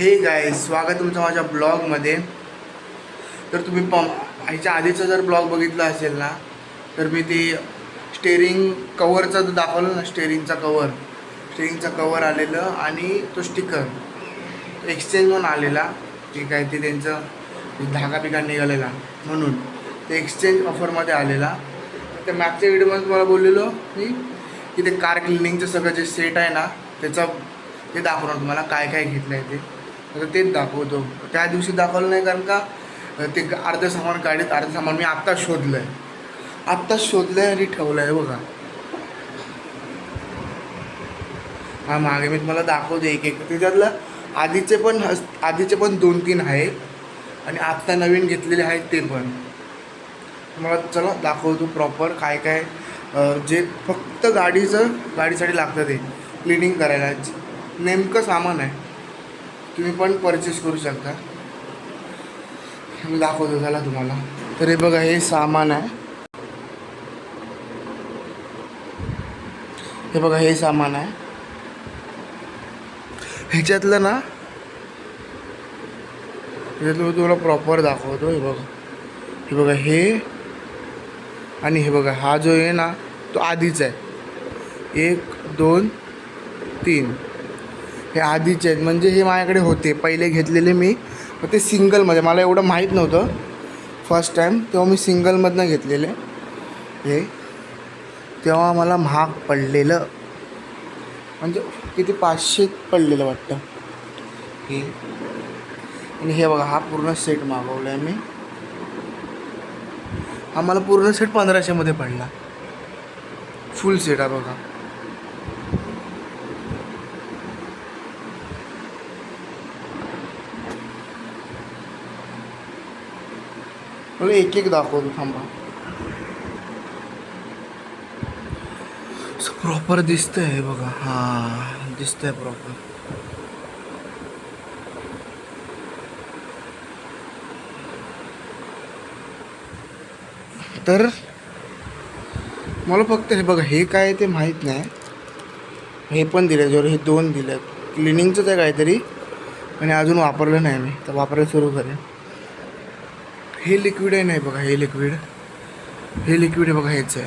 हे गाईज, स्वागत तुमचं माझ्या ब्लॉगमध्ये. तर तुम्ही ह्याच्या आधीचा जर ब्लॉग बघितला असेल ना, तर मी ती स्टेरिंग कवरचा जो दाखवलं ना, स्टेरिंगचा कवर आलेलं आणि तो स्टिकर एक्सचेंज म्हणून आलेला. की काय ते त्यांचं धागा बिगा निघालेला म्हणून ते एक्सचेंज ऑफरमध्ये आलेला. त्या मागच्या व्हिडिओमध्ये तुम्हाला बोललेलो मी की ते कार क्लिनिंगचं सगळं जे सेट आहे ना, त्याचा ते दाखवणार तुम्हाला काय काय घेतलं आहे ते. तर तेच दाखवतो. त्या दिवशी दाखवलं नाही कारण का ते अर्धं सामान गाडीत, अर्धं सामान मी आत्ताच शोधलं आहे आणि ठेवलं आहे बघा. हा मागे मी तुम्हाला दाखवतो एक एक. त्याच्यातलं आधीचे पण 2-3 आहेत आणि आत्ता नवीन घेतलेले आहेत ते पण. मला चला दाखवतो प्रॉपर काय काय जे फक्त गाडीसाठी लागतं ते क्लिनिंग करायला नेमकं सामान आहे. तुम्ही पण परचेस करू शकता. मी दाखवतो झाला तुम्हाला. तर हे बघा, हे सामान आहे. हे बघा, हे सामान आहे. ह्याच्यातलं मी तुम्हाला प्रॉपर दाखवतो. हे बघा हे आणि हे बघा, हा जो आहे ना तो आधीचा आहे. 1 2 3 हे आधीचे आहेत. म्हणजे हे माझ्याकडे होते पहिले घेतलेले मी. ते सिंगलमध्ये, मला एवढं माहीत नव्हतं फर्स्ट टाईम, तेव्हा मी सिंगलमधनं घेतलेले हे. तेव्हा मला महाग पडलेलं, म्हणजे किती 500 पडलेलं वाटतं हे. आणि हे बघा, हा पूर्ण सेट मागवला आहे मी. हा मला पूर्ण सेट 1500मध्ये पडला. फुल सेट आहे बघा. मला एक एक दाखवतो थांबा. प्रॉपर दिसतंय हे बघा. हां, दिसतंय प्रॉपर. तर मला फक्त हे बघा, हे काय ते माहीत नाही. हे पण दिले जर हे 2 दिले क्लिनिंगचंच आहे काहीतरी, आणि अजून वापरलं नाही मी, तर वापरायला सुरू करेन. हे लिक्विड आहे. नाही बघा, हे लिक्विड आहे बघा. हेच आहे,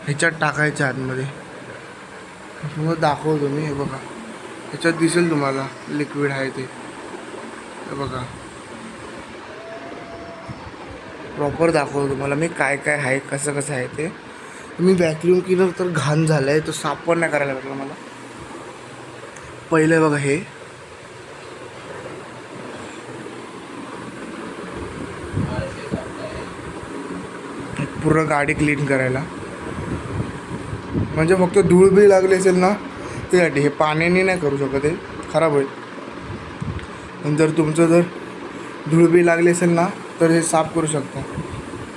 ह्याच्यात टाकायचं आतमध्ये. तुम्हाला दाखवतो मी. हे बघा, ह्याच्यात दिसेल तुम्हाला लिक्विड आहे ते. हे बघा, प्रॉपर दाखवतो तुम्हाला मी काय काय आहे, कसं आहे ते. मी व्हॅक्यूम क्लीनर तर घाण झालं आहे, तो साफ पण नाही करायला लागला मला. पहिलं बघा, हे पूर्ण गाडी क्लीन करायला. म्हणजे फक्त धूळ बी लागली असेल ना त्यासाठी. हे पाण्याने नाही करू शकत, हे खराब होईल. आणि जर तुमचं धूळ बी लागली असेल ना तर हे साफ करू शकता.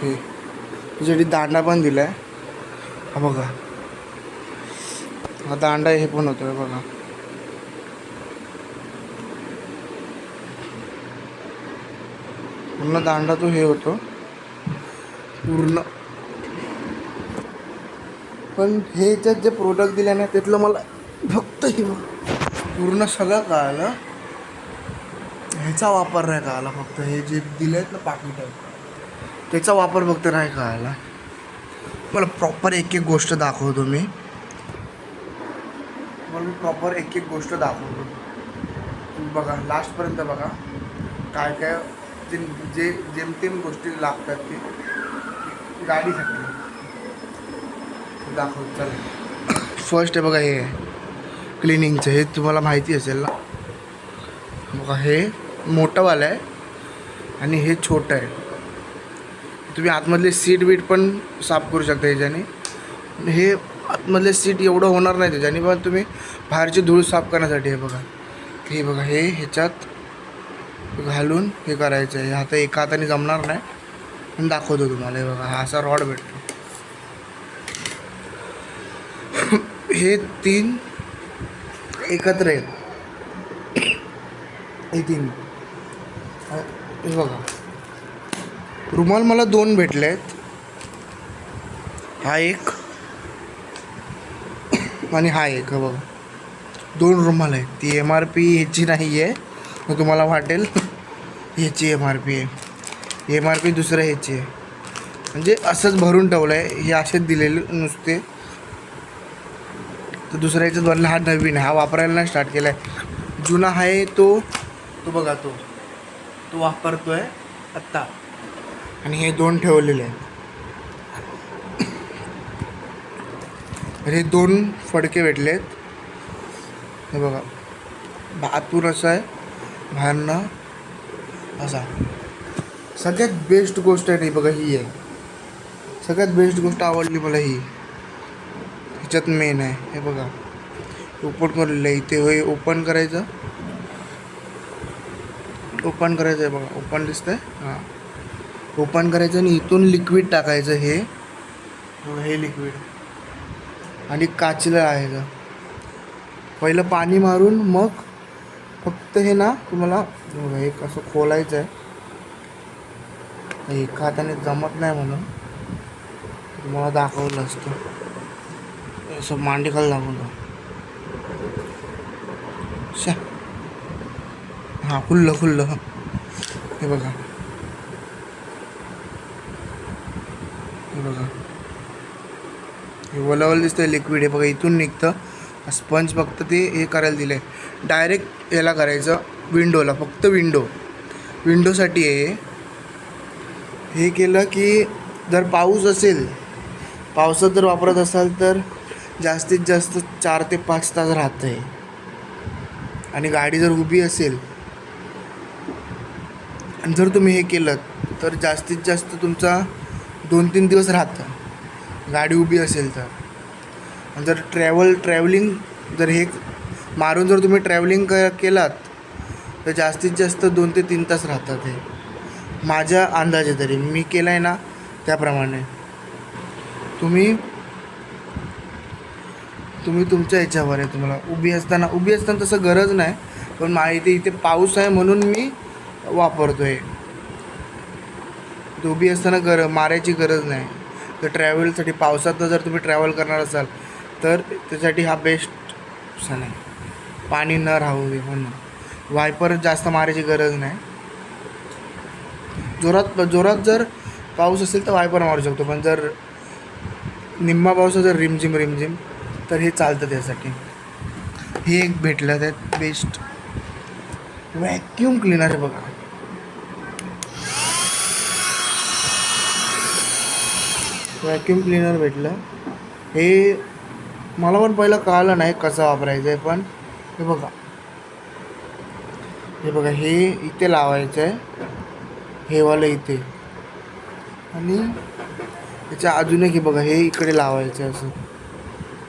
हे त्याच्यासाठी दांडा पण दिला आहे. हा बघा, हा दांडा हे पण होतं बघा. पूर्ण दांडा तो हे होतो पूर्ण. पण हे याच्यात जे प्रोडक्ट दिले ना त्यातलं मला फक्त हे पूर्ण सगळं कळालं. ह्याचा वापर नाही कळाला. फक्त हे जे दिले आहेत ना पाकिट त्याचा वापर फक्त नाही कळाला मला. प्रॉपर एक एक गोष्ट दाखवतो मी. बघा लास्टपर्यंत बघा काय काय जे जेमतेम गोष्टी लागतात ते गाडीसाठी दाखवतो. चला, फर्स्ट आहे बघा, हे क्लिनिंगचं. हे तुम्हाला माहिती असेल ना. बघा, हे मोठंवालं आहे आणि हे छोटं आहे. तुम्ही आतमधले सीट बीट पण साफ करू शकता ह्याच्याने. हे आतमधले सीट एवढं होणार नाही त्याच्याने, पण तुम्ही बाहेरची धूळ साफ करण्यासाठी हे बघा, हे ह्याच्यात घालून हे करायचं आहे. आता एका हाताने जमणार नाही, पण दाखवतो तुम्हाला. हे बघा, हा असा रॉड भेटतो. हे 3 एकत्र आहेत. हे 3 हे बघा. रुमाल मला 2 भेटले आहेत. हा एक आणि हा एक. बघा, 2 रुमाल आहेत. ती MRP ह्याची नाही आहे, मग तुम्हाला वाटेल ह्याची MRP आहे. MRP दुसऱ्या ह्याची आहे. म्हणजे असंच भरून ठेवलं आहे, हे असेच दिलेले नुसते. तर दुसऱ्या ह्याच्यात बनला हा नवीन आहे, हा वापरायला नाही स्टार्ट केला आहे. जुना आहे तो बघा, तो वापरतो आहे आत्ता. आणि हे 2 ठेवलेले आहेत. हे 2 फडके भेटलेत. हे बघा, आतून असं आहे, बाहेरनं असा. सगळ्यात बेस्ट गोष्ट आहे ती बघा, ही आहे सगळ्यात बेस्ट गोष्ट आवडली मला ही. ह्याच्यात मेन आहे, हे बघा ओपन करलेलं आहे. इथे होय ओपन करायचं आहे बघा, ओपन दिसतंय. हां, ओपन करायचं आणि इथून लिक्विड टाकायचं. हे लिक्विड आणि काचेला आहे का, पहिलं पाणी मारून मग फक्त हे ना तुम्हाला एक असं खोलायचं आहे. एका हाताने जमत नाही म्हणून तुम्हाला दाखवलं असतं, असं मांडी खाली दाखवलं. हां, खुल्लं. हे बघा, हे वलवल दिसतंय लिक्विड. हे बघा इथून निघतं स्पंज. फक्त ते हे करायला दिलं आहे, डायरेक्ट याला करायचं विंडोला, फक्त विंडोसाठी आहे. हे केलं की जर पाऊस असेल, पावसात जर वापरत असाल तर जास्तीत जास्त 4 ते 5 तास राहतं आहे. आणि गाडी जर उभी असेल आणि जर तुम्ही हे केलं तर जास्तीत जास्त तुमचा 2-3 दिवस राहतं, गाडी उभी असेल तर. आणि जर ट्रॅव्हलिंग जर हे मारून जर तुम्ही ट्रॅव्हलिंग केलात तर जास्तीत जास्त 2 ते 3 तास राहतात. हे माझ्या अंदाजे तरी मी केलं आहे ना त्याप्रमाणे. तुम्ही तुमच्या ह्याच्यावर आहे. तुम्हाला उभी असताना तसं गरज नाही, पण इथे पाऊस आहे म्हणून मी वापरतो आहे. उभी असताना मारायची गरज नाही. तर ट्रॅव्हलसाठी पावसात जर तुम्ही ट्रॅव्हल करणार असाल तर त्यासाठी हा बेस्ट ऑप्शन आहे. पाणी न राहू दे म्हणून. वायपर जास्त मारायची गरज नाही. जोरात जर पाऊस असेल तर वायपर मारू शकतो, पण जर निम्मा पाऊस जर रिमझिम तर हे चालतं. त्यासाठी हे एक भेटलं, त्यात बेस्ट व्हॅक्यूम क्लीनर आहे बघा. व्हॅक्यूम क्लीनर भेटलं. हे मला पण पहिलं कळालं नाही कसं वापरायचं आहे, पण हे बघा हे इथे लावायचं आहे, हे वालं इथे. आणि त्याच्या अजून एक हे बघा, हे इकडे लावायचं आहे, असं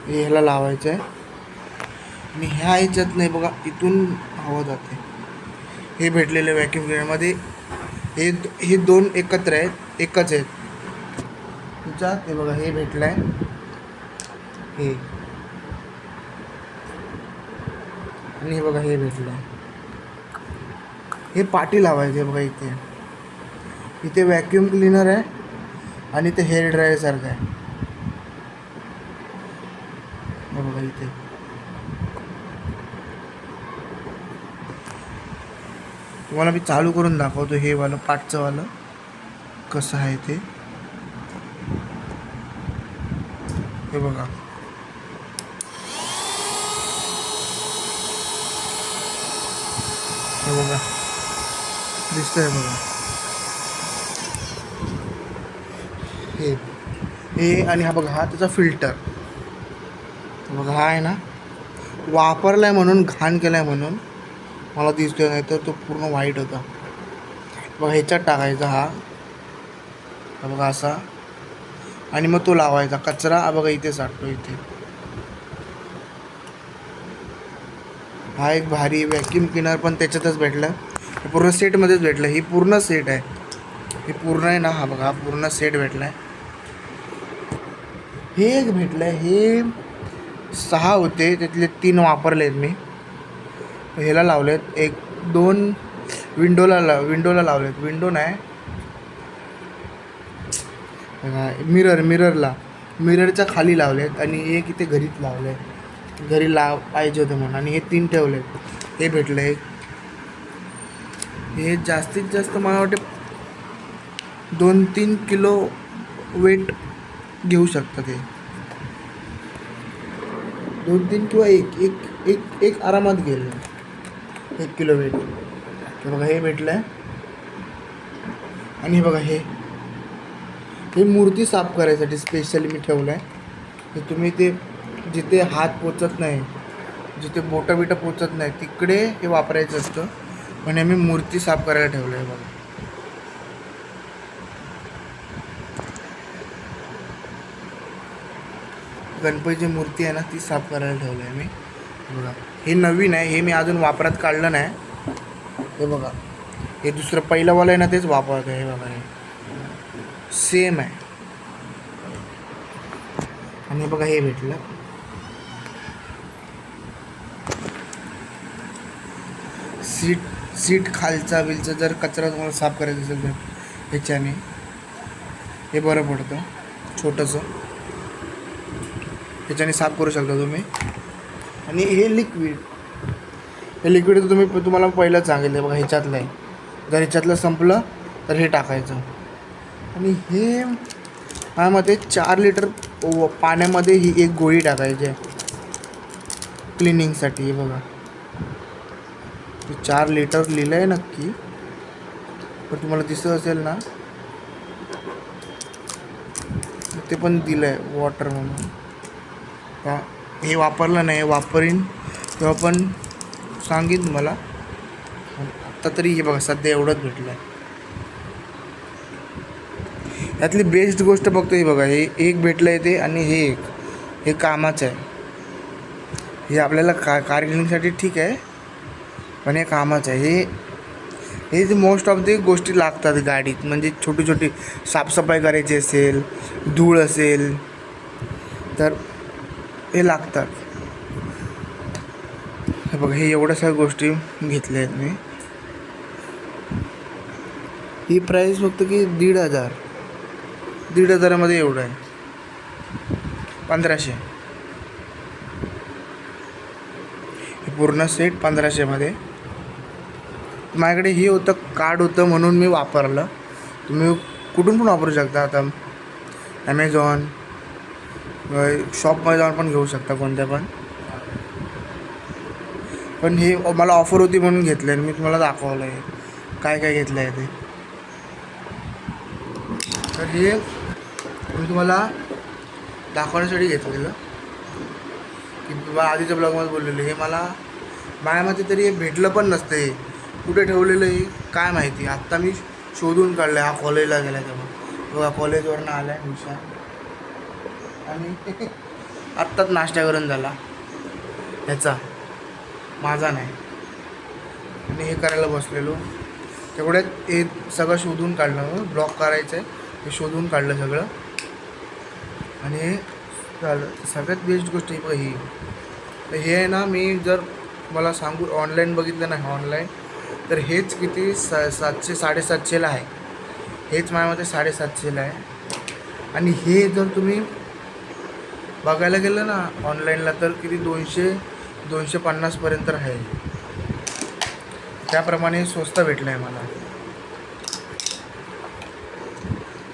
हे ह्याला लावायचं आहे. आणि ह्या ह्याच्यात नाही बघा, इथून हवा जाते. हे भेटलेलं व्हॅक्यूम क्लीनरमध्ये हे 2 एकत्र आहेत, एकच आहेत त्याच्यात. हे बघा हे भेटलं आहे, आणि हे बघा हे भेटलं आहे. हे पाटी लावायचे बघा इथे व्हॅक्यूम क्लीनर आहे आणि ते हेअर ड्रायरसारखं आहे. हे बघा इथे तुम्हाला मी चालू करून दाखवतो. हे वालं पाटचं वालं कसं आहे ते. हे बघा दिसतंय बघा. हे आणि हा बघा, हा त्याचा फिल्टर बघा. हा आहे ना, वापरलाय म्हणून, घाण केलाय म्हणून मला दिसतोय, नाही तर तो पूर्ण व्हाईट होता बघा. ह्याच्यात टाकायचा हा बघा असा, आणि मग तो लावायचा. कचरा बघा इथे साठतो इथे. हा एक भारी व्हॅक्यूम क्लीनर पण त्याच्यातच भेटलं, पूर्ण सेटमध्येच भेटलं. ही पूर्ण सेट आहे, हे पूर्ण आहे ना. हा बघा, हा पूर्ण सेट भेटला आहे. हे एक भेटलं आहे, हे 6 होते, त्यातले 3 वापरले आहेत मी. ह्याला लावलेत, 1-2 विंडोला लावलेत. विंडो नाही, मिररच्या खाली लावलेत, आणि एक इथे घरीच लावलं आहे. घरी पाहिजे होते म्हणून. आणि हे 3 ठेवले. हे भेटलं एक. हे जास्तीत जास्त मला वाटते 2-3 किलो वेट घेऊ शकतं ते. 2-3 किंवा एक आरामात गेलं 1 किलो वेट. हे बघा हे भेटलं आहे. आणि हे बघा हे मूर्ती साफ करायसाठी स्पेशली मी ठेवलं आहे. तर तुम्ही ते जिथे हात पोचत नाही, जिथे बोटं बिटं पोचत नाही तिकडे हे वापरायचं असतं. पण मी मूर्ती साफ करायला ठेवलं आहे बघा. गणपतीची मूर्ती आहे ना ती साफ करायला ठेवलं आहे मी. बघा हे नवीन आहे, हे मी अजून वापरात काढलं नाही. हे बघा हे दुसरं पहिलंवालं आहे ना तेच वापरतं. हे बघा हे सेम आहे. आणि बघा हे भेटलं सीट खालचा बिलचा जर कचरा तुम्हाला साफ करायचा असेल तर ह्याच्याने हे बरं पडतं. छोटंसं ह्याच्याने साफ करू शकता तुम्ही. आणि हे लिक्विड तर तुम्हाला पहिलं सांगितलं बघा ह्याच्यातलं आहे. जर ह्याच्यातलं संपलं तर हे टाकायचं. आणि हे माझ्यामध्ये 4 लिटर पाण्यामध्ये ही एक गोळी टाकायची आहे क्लिनिंगसाठी. हे बघा 4 लिटर लिहिलं आहे नक्की, पण तुम्हाला दिसत असेल ना ते पण दिलं आहे वॉटर म्हणून. हे वापरलं नाही, वापरीन तेव्हा पण सांगेन तुम्हाला. आत्ता तरी हे बघा सध्या एवढंच भेटलं आहे. यातली बेस्ट गोष्ट बघतो ही बघा हे एक भेटलं आहे ते. आणि हे कामाचं आहे. हे आपल्याला कार क्लिनिंगसाठी ठीक आहे, पण हे कामाचं आहे. हे मोस्ट ऑफ द गोष्टी लागतात गाडीत. म्हणजे छोटी छोटी साफसफाई करायची असेल, धूळ असेल तर हे लागतात. हे बघा हे एवढ्या सगळ्या गोष्टी घेतल्या आहेत मी. ही प्राईस फक्त की 1,500 एवढं आहे. 1500 हे पूर्ण सेट 1500. माझ्याकडे हे होतं कार्ड होतं म्हणून मी वापरलं. तुम्ही कुठून पण वापरू शकता. आता ॲमेझॉन शॉपमध्ये जाऊन पण घेऊ शकता कोणत्या पण हे मला ऑफर होती म्हणून घेतलं आहे. मी तुम्हाला दाखवलं आहे काय काय घेतलं आहे ते. तर हे मी तुम्हाला दाखवण्यासाठी घेतलेलं की तुम्हाला आधीच्या ब्लॉगमध्ये बोललेलं. हे मला माझ्यामध्ये तरी हे भेटलं पण नसतं. हे कुठे ठेवलेलं आहे काय माहिती. आत्ता मी शोधून काढलं. हा कॉलेजला गेला तेव्हा बघा कॉलेजवरनं आला आहे हुशार. आणि आत्ताच नाश्ता करून झाला ह्याचा, माझा नाही. आणि हे करायला बसलेलो तेवढ्यात हे सगळं शोधून काढलं. ब्लॉक करायचं आहे हे शोधून काढलं सगळं. आणि हे सगळ्यात बेस्ट गोष्ट ही बघा ही. तर हे आहे ना मी जर मला सांगू ऑनलाईन बघितलं नाही ऑनलाईन तर हेच किती 700-750 आहे. हेच माझ्यामध्ये 750 आहे. आणि हे जर तुम्ही बघायला गेलं ना ऑनलाईनला तर किती 200-250 आहे. त्याप्रमाणे स्वस्त भेटलं आहे मला.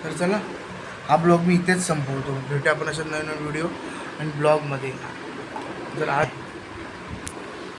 तर चला हा ब्लॉग मी इथेच संपवतो. भेटू आपण अशा नवीन व्हिडिओ आणि ब्लॉगमध्ये. जर आज